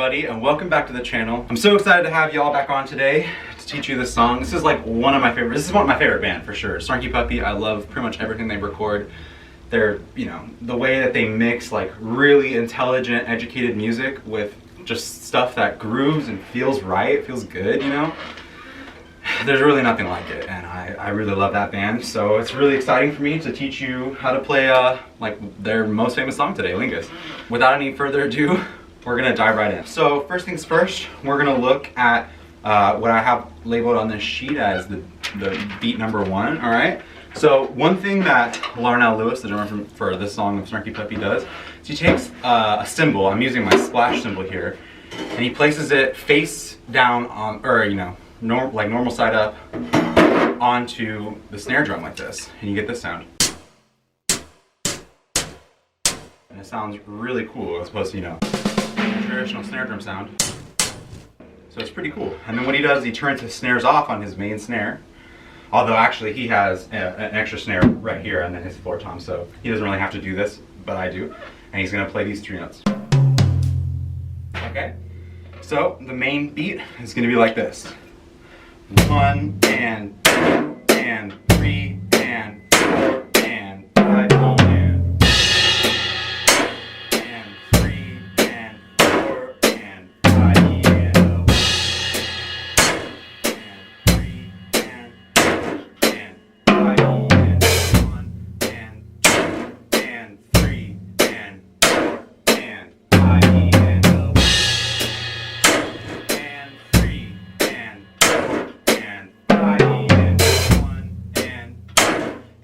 everybody, and welcome back to the channel. I'm so excited to have y'all back on today to teach you this song. This is like one of my favorite. This is one of my favorite band for sure. Snarky Puppy. I love pretty much everything they record. They're, you know, the way that they mix like really intelligent, educated music with just stuff that grooves and feels right. It feels good, you know. There's really nothing like it, and I really love that band. So it's really exciting for me to teach you how to play like their most famous song today, Lingus. Without any further ado, we're gonna dive right in. So first things first, we're gonna look at what I have labeled on this sheet as the beat number 1. All right. So one thing that Larnell Lewis, the drummer for this song of Snarky Puppy, does is he takes a cymbal. I'm using my splash cymbal here, and he places it face down on, or you know, like normal side up onto the snare drum like this, and you get this sound. And it sounds really cool as opposed to, you know, traditional snare drum sound. So it's pretty cool. And then what he does, he turns his snares off on his main snare. Although actually he has an extra snare right here and then his floor tom, so he doesn't really have to do this, but I do. And he's gonna play these 3 notes. Okay? So the main beat is gonna be like this. 1 and 2 and 3 and 4 and 5 and 3 and 4 and 5 and 3 and 5 and 1 and 2 and 3 and 4 and 5 and 3 and 4 and 5 and 1 and 2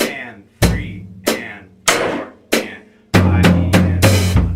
and 3 and 4 and 5 and 1.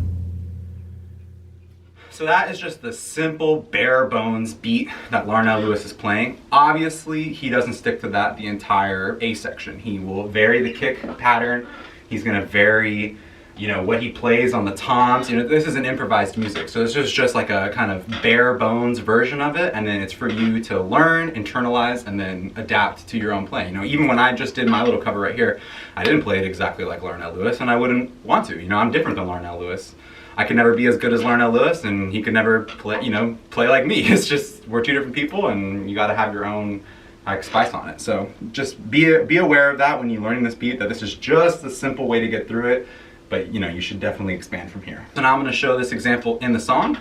So that is just the simple bare bones beat that Larnell Lewis is playing. Obviously, he doesn't stick to that the entire A section. He will vary the kick pattern. He's going to vary, you know, what he plays on the toms. You know, this is an improvised music, so this is just like a kind of bare bones version of it, and then it's for you to learn, internalize, and then adapt to your own playing. You know, even when I just did my little cover right here, I didn't play it exactly like Larnell Lewis, and I wouldn't want to. You know, I'm different than Larnell Lewis. I could never be as good as Larnell Lewis, and he could never play, you know, play like me. It's just, we're 2 different people, and you got to have your own like spice on it. So just be aware of that when you're learning this beat, that this is just a simple way to get through it. But you know, you should definitely expand from here. So now I'm going to show this example in the song.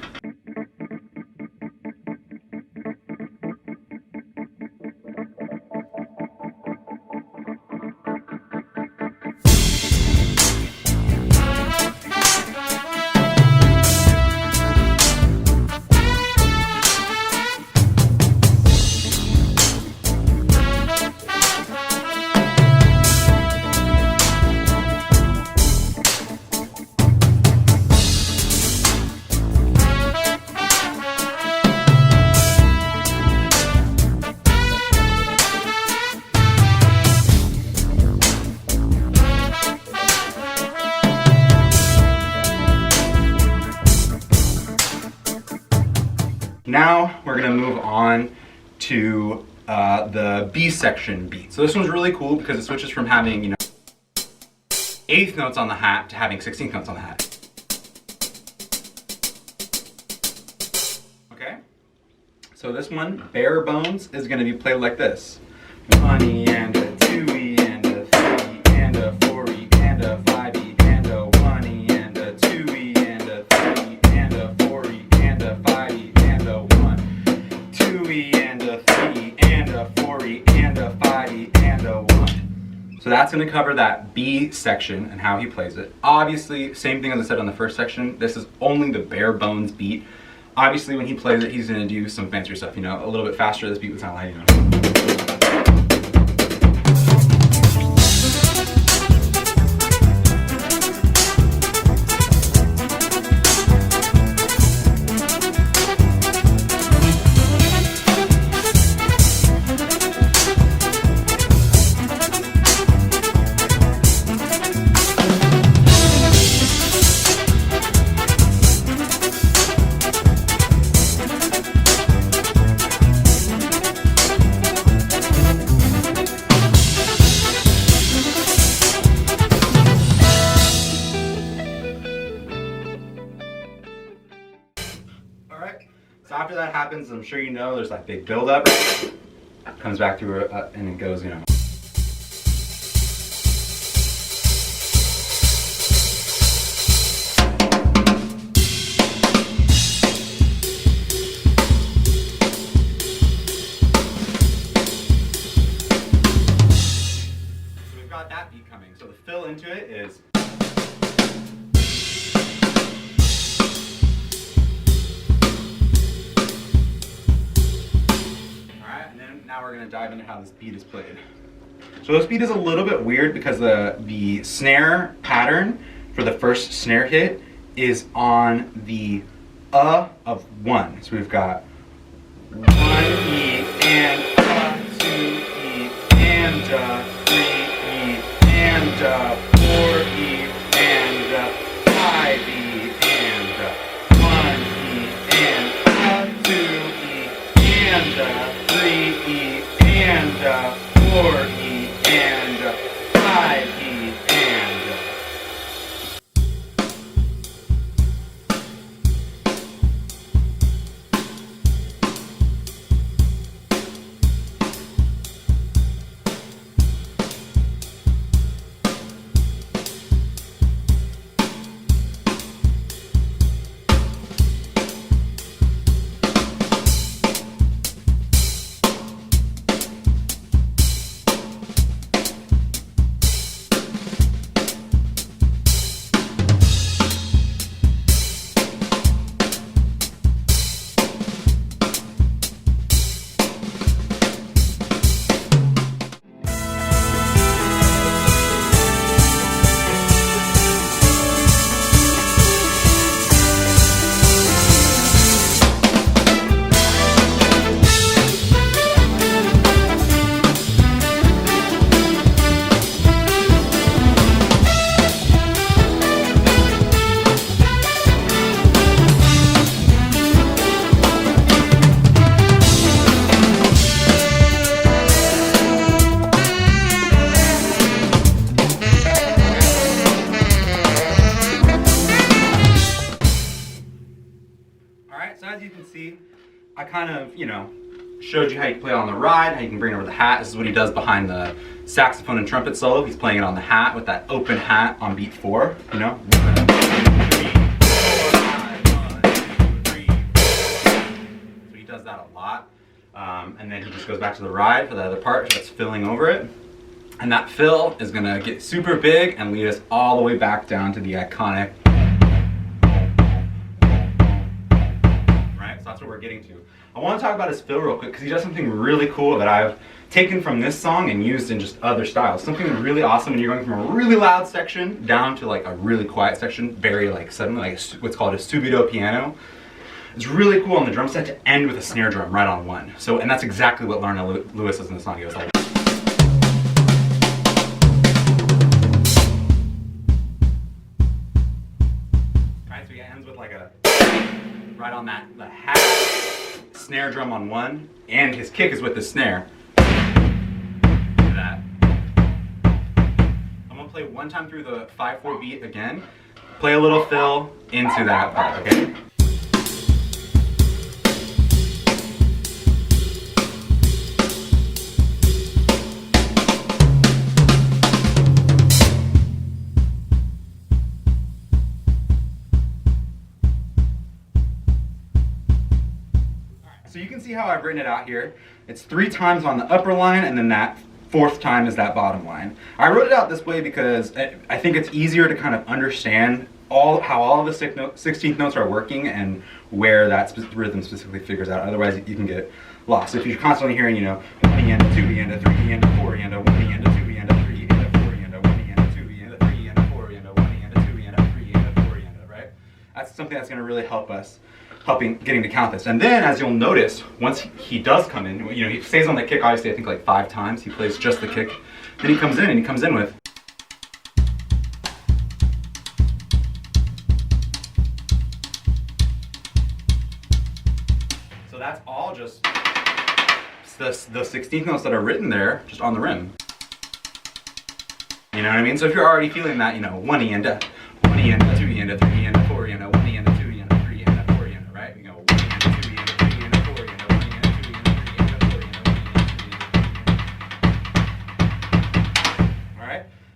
Now we're going to move on to the B section beat. So this one's really cool because it switches from having, you know, 1/8 notes on the hat to having 16th notes on the hat. Okay? So this one, bare bones, is going to be played like this. 1E and a 2E and a 3E and a 4E and a 5E and a 1E and a 2E and a 3E and a 4E and a 5E. 2E and a 3E and a 4E and a 5E and a 1. So that's going to cover that B section and how he plays it. Obviously, same thing as I said on the first section, this is only the bare bones beat. Obviously, when he plays it, he's going to do some fancier stuff, you know, a little bit faster. This beat would sound like, you know. after that happens, I'm sure you know, there's that big buildup. Comes back through and it goes, you know. So we've got that beat coming. So the fill into it is. Now we're going to dive into how this beat is played. So this beat is a little bit weird because the snare pattern for the first snare hit is on the of 1. So we've got 1 E and 2 E and 3 E and 4 E and 5 E and 1 E and 2 E and 3 E and 4 E and 5 E and. So as you can see, I kind of, you know, showed you how you can play it on the ride, how you can bring it over the hat. This is what he does behind the saxophone and trumpet solo. He's playing it on the hat with that open hat on beat 4, you know. 1, 2, 3, 4, 5, 1, 2, 3, 4. So he does that a lot. And then he just goes back to the ride for the other part that's filling over it. And that fill is gonna get super big and lead us all the way back down to the iconic. That's what we're getting to. I want to talk about his fill real quick because he does something really cool that I've taken from this song and used in just other styles. Something really awesome when you're going from a really loud section down to like a really quiet section, very like suddenly, like what's called a subito piano. It's really cool on the drum set to end with a snare drum right on 1. So, and that's exactly what Larnell Lewis does in the song. He goes like. Alright, so he ends with like a. Right on that, the hat, snare drum on 1, and his kick is with the snare. That. I'm gonna play one time through the 5/4 beat again, play a little fill into that part, okay? So you can see how I've written it out here. It's 3 times on the upper line, and then that 4th time is that bottom line. I wrote it out this way because I think it's easier to kind of understand how all of the 16th notes are working and where that rhythm specifically figures out. Otherwise, you can get lost. If you're constantly hearing, you know, 1 E and a 2 E and a 3 E and a 4 E and a 1 E and a 2 E and a 3 E and a 4 E and a 1 E and a 2 E and a 3 E and a 4 E and a 1 E and a 2 E and a 3 E and a 4 E and a, right? That's something that's going to really help us getting to count this. And then, as you'll notice, once he does come in, you know, he stays on the kick, obviously, I think like 5 times. He plays just the kick. Then he comes in, and he comes in with. So that's all just the 16th notes that are written there, just on the rim. You know what I mean? So if you're already feeling that, you know, 1 E and a 1 E and a 2 E and a 3 E and a 4 E and a 1 E and a 2 E and a 3 E and a 4 E and a, right? You go 1 E and a 2 E and a 3 E and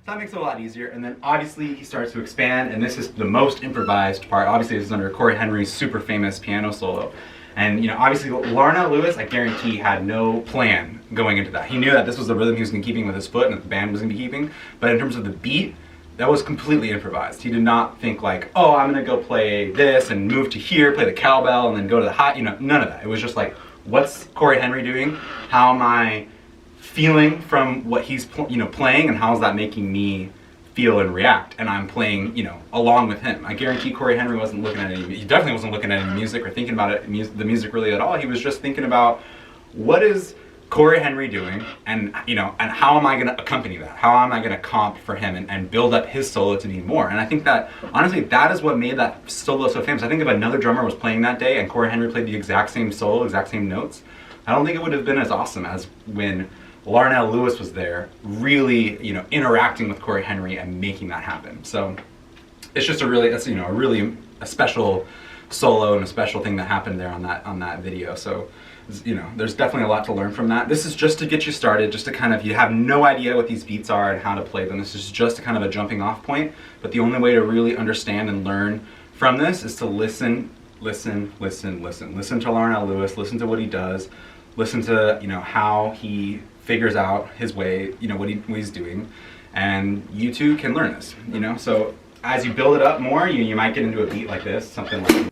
that makes it a lot easier. And then obviously he starts to expand, and this is the most improvised part. Obviously this is under Corey Henry's super famous piano solo. And you know, obviously Larnell Lewis, I guarantee, had no plan going into that. He knew that this was the rhythm he was going to be keeping with his foot and that the band was going to be keeping. But in terms of the beat, that was completely improvised. He did not think like, oh, I'm going to go play this and move to here, play the cowbell, and then go to the high, you know, none of that. It was just like, what's Corey Henry doing? How am I feeling from what he's playing, and how is that making me feel and react? And I'm playing, you know, along with him. I guarantee Corey Henry wasn't looking at any, he definitely wasn't looking at any music or thinking about it, the music really at all. He was just thinking about, what is Corey Henry doing, and you know, and how am I going to accompany that? How am I going to comp for him and build up his solo to be more? And I think that, honestly, that is what made that solo so famous. I think if another drummer was playing that day and Corey Henry played the exact same solo, exact same notes, I don't think it would have been as awesome as when Larnell Lewis was there, really, you know, interacting with Corey Henry and making that happen. So it's just a really, it's, you know, a special solo and a special thing that happened there on that video. So, you know, there's definitely a lot to learn from that. This is just to get you started, just to kind of, you have no idea what these beats are and how to play them. This is just a kind of a jumping off point. But the only way to really understand and learn from this is to listen to Larnell Lewis, listen to what he does, listen to, you know, how he figures out his way, you know, what he's doing, and you too can learn this, you know. So as you build it up more, you might get into a beat like this, something like.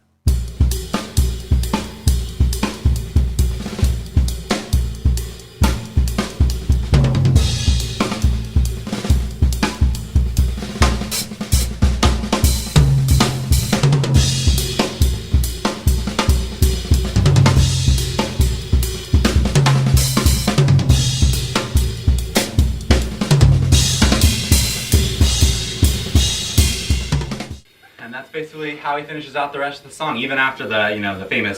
And that's basically how he finishes out the rest of the song, even after the, you know, the famous.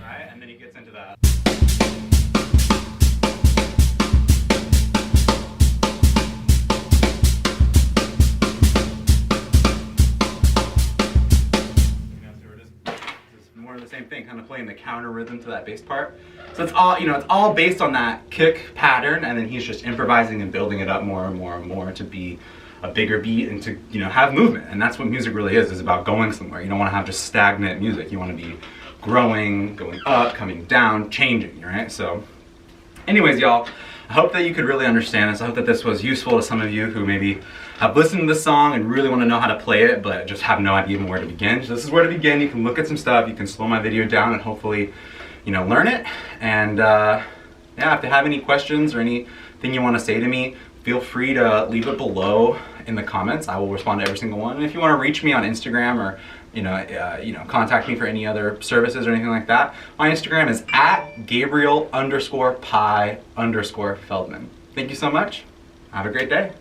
Right, and then he gets into that. You know, so we're just more of the same thing, kind of playing the counter rhythm to that bass part. So it's all, you know, it's all based on that kick pattern, and then he's just improvising and building it up more and more and more to be a bigger beat and to, you know, have movement. And that's what music really is about going somewhere. You don't want to have just stagnant music. You want to be growing, going up, coming down, changing, right? So anyways, y'all, I hope that you could really understand this. I hope that this was useful to some of you who maybe have listened to this song and really want to know how to play it, but just have no idea even where to begin. So this is where to begin. You can look at some stuff, you can slow my video down and hopefully, you know, learn it. And yeah, if you have any questions or anything you want to say to me, feel free to leave it below in the comments. I will respond to every single one. And if you want to reach me on Instagram or you know, contact me for any other services or anything like that, my Instagram is @Gabriel_Pi_Feldman. Thank you so much. Have a great day.